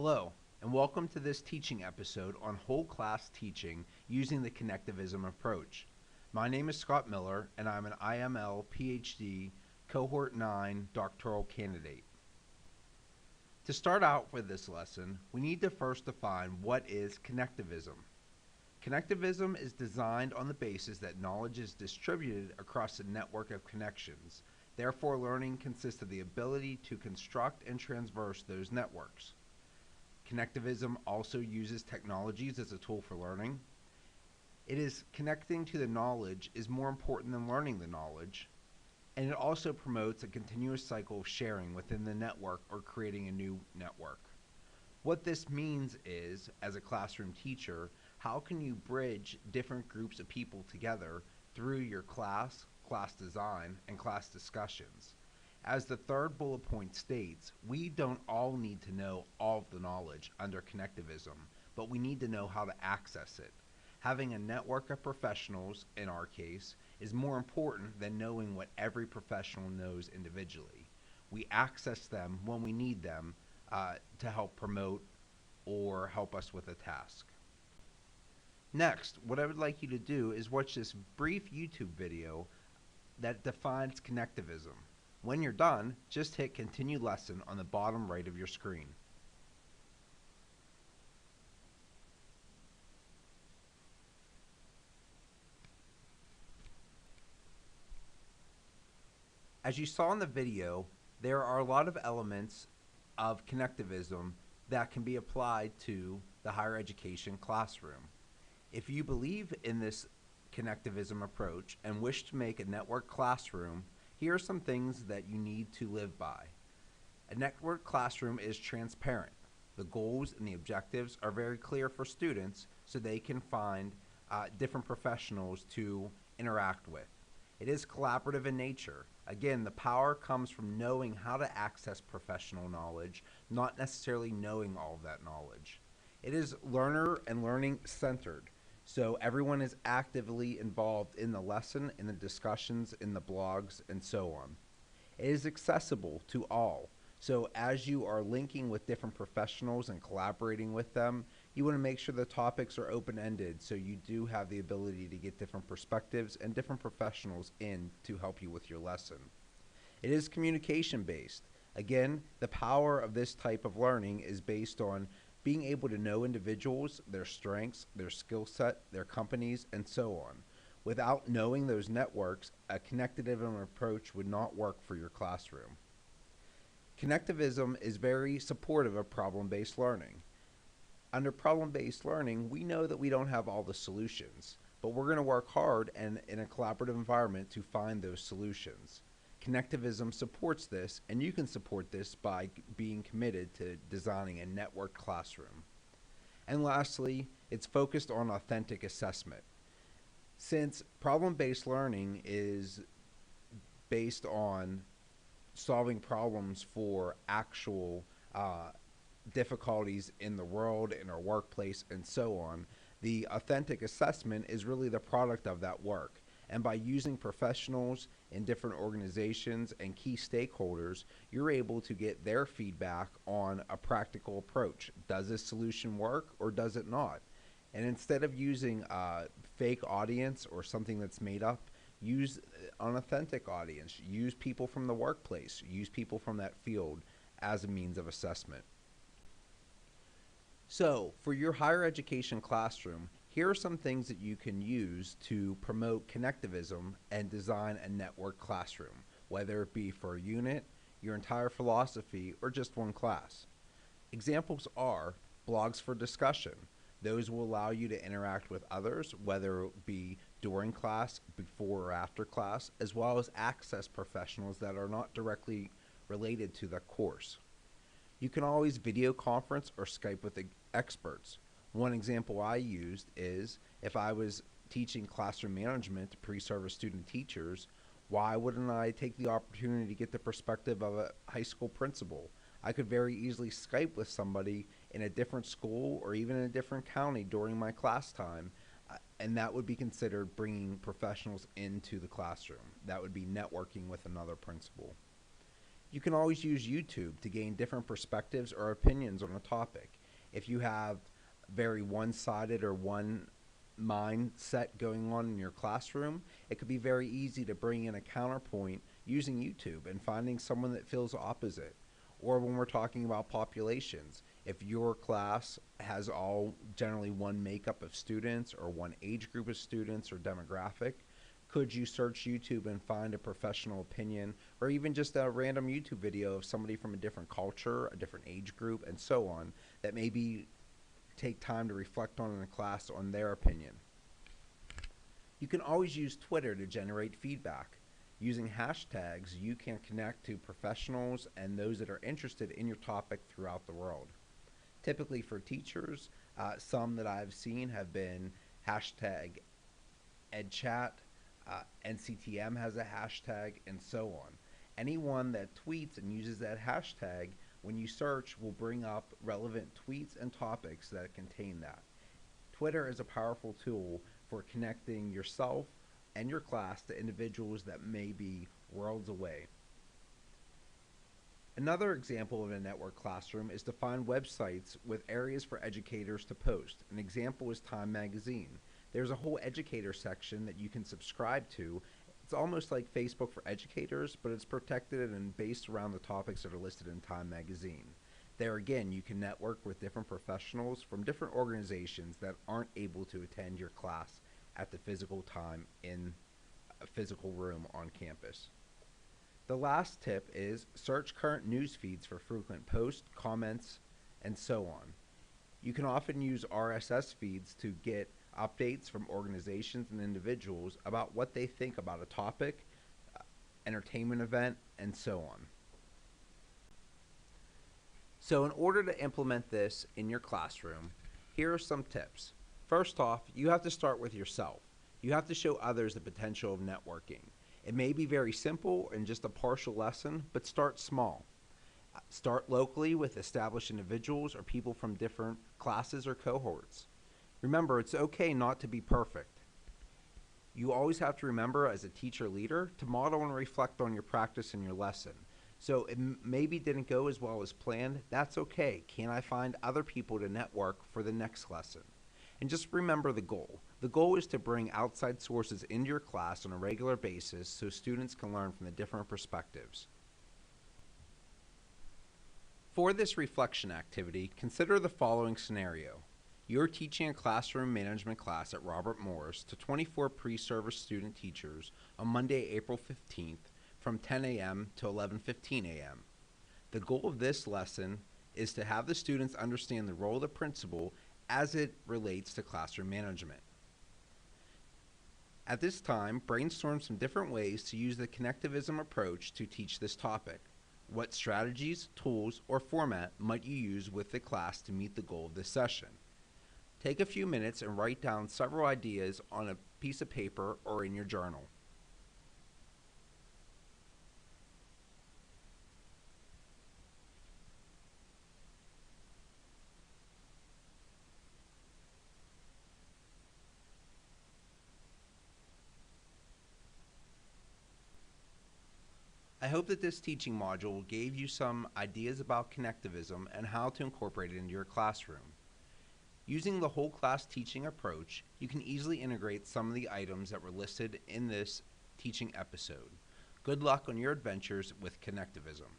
Hello, and welcome to this teaching episode on whole class teaching using the Connectivism approach. My name is Scott Miller, and I'm an IML PhD Cohort 9 doctoral candidate. To start out with this lesson, we need to first define what is Connectivism. Connectivism is designed on the basis that knowledge is distributed across a network of connections. Therefore, learning consists of the ability to construct and traverse those networks. Connectivism also uses technologies as a tool for learning. It is connecting to the knowledge is more important than learning the knowledge, and it also promotes a continuous cycle of sharing within the network or creating a new network. What this means is, as a classroom teacher, how can you bridge different groups of people together through your class design, and class discussions? As the third bullet point states, we don't all need to know all of the knowledge under Connectivism, but we need to know how to access it. Having a network of professionals, in our case, is more important than knowing what every professional knows individually. We access them when we need them to help promote or help us with a task. Next, what I would like you to do is watch this brief YouTube video that defines Connectivism. When you're done, just hit Continue Lesson on the bottom right of your screen. As you saw in the video, there are a lot of elements of Connectivism that can be applied to the higher education classroom. If you believe in this Connectivism approach and wish to make a network classroom, here are some things that you need to live by. A network classroom is transparent. The goals and the objectives are very clear for students so they can find different professionals to interact with. It is collaborative in nature. Again, the power comes from knowing how to access professional knowledge, not necessarily knowing all of that knowledge. It is learner and learning centered. So everyone is actively involved in the lesson, in the discussions, in the blogs, and so on. It is accessible to all. So as you are linking with different professionals and collaborating with them, you want to make sure the topics are open-ended so you do have the ability to get different perspectives and different professionals in to help you with your lesson. It is communication-based. Again, the power of this type of learning is based on being able to know individuals, their strengths, their skill set, their companies, and so on. Without knowing those networks, a Connectivism approach would not work for your classroom. Connectivism is very supportive of problem-based learning. Under problem-based learning, we know that we don't have all the solutions, but we're going to work hard and in a collaborative environment to find those solutions. Connectivism supports this, and you can support this by being committed to designing a networked classroom. And lastly, it's focused on authentic assessment. Since problem-based learning is based on solving problems for actual difficulties in the world, in our workplace, and so on, the authentic assessment is really the product of that work. And by using professionals in different organizations and key stakeholders, you're able to get their feedback on a practical approach. Does this solution work or does it not? And instead of using a fake audience or something that's made up, use an authentic audience. Use people from the workplace. Use people from that field as a means of assessment. So, for your higher education classroom, here are some things that you can use to promote Connectivism and design a network classroom, whether it be for a unit, your entire philosophy, or just one class. Examples are blogs for discussion. Those will allow you to interact with others, whether it be during class, before or after class, as well as access professionals that are not directly related to the course. You can always video conference or Skype with experts. One example I used is if I was teaching classroom management to pre-service student teachers, why wouldn't I take the opportunity to get the perspective of a high school principal? I could very easily Skype with somebody in a different school or even in a different county during my class time, and that would be considered bringing professionals into the classroom. That would be networking with another principal. You can always use YouTube to gain different perspectives or opinions on a topic. If you have very one sided or one mindset going on in your classroom, it could be very easy to bring in a counterpoint using YouTube and finding someone that feels opposite. Or when we're talking about populations, if your class has all generally one makeup of students or one age group of students or demographic, could you search YouTube and find a professional opinion or even just a random YouTube video of somebody from a different culture, a different age group, and so on that maybe take time to reflect on in a class on their opinion? You can always use Twitter to generate feedback. Using hashtags, you can connect to professionals and those that are interested in your topic throughout the world. Typically for teachers, some that I've seen have been hashtag EdChat, NCTM has a hashtag, and so on. Anyone that tweets and uses that hashtag, when you search, will bring up relevant tweets and topics that contain that. Twitter is a powerful tool for connecting yourself and your class to individuals that may be worlds away. Another example of a network classroom is to find websites with areas for educators to post. An example is Time Magazine. There's a whole educator section that you can subscribe to. It's almost like Facebook for educators, but it's protected and based around the topics that are listed in Time Magazine. There again, you can network with different professionals from different organizations that aren't able to attend your class at the physical time in a physical room on campus. The last tip is search current news feeds for frequent posts, comments, and so on. You can often use RSS feeds to get updates from organizations and individuals about what they think about a topic, entertainment event, and so on. So in order to implement this in your classroom, here are some tips. First off, you have to start with yourself. You have to show others the potential of networking. It may be very simple and just a partial lesson, but start small. Start locally with established individuals or people from different classes or cohorts. Remember, it's okay not to be perfect. You always have to remember as a teacher leader to model and reflect on your practice and your lesson. So it maybe didn't go as well as planned. That's okay. Can I find other people to network for the next lesson? And just remember the goal. The goal is to bring outside sources into your class on a regular basis so students can learn from the different perspectives. For this reflection activity, consider the following scenario. You're teaching a classroom management class at Robert Morris to 24 pre-service student teachers on Monday, April 15th from 10 a.m. to 11:15 a.m. The goal of this lesson is to have the students understand the role of the principal as it relates to classroom management. At this time, brainstorm some different ways to use the Connectivism approach to teach this topic. What strategies, tools, or format might you use with the class to meet the goal of this session? Take a few minutes and write down several ideas on a piece of paper or in your journal. I hope that this teaching module gave you some ideas about connectivism and how to incorporate it into your classroom. Using the whole class teaching approach, you can easily integrate some of the items that were listed in this teaching episode. Good luck on your adventures with Connectivism.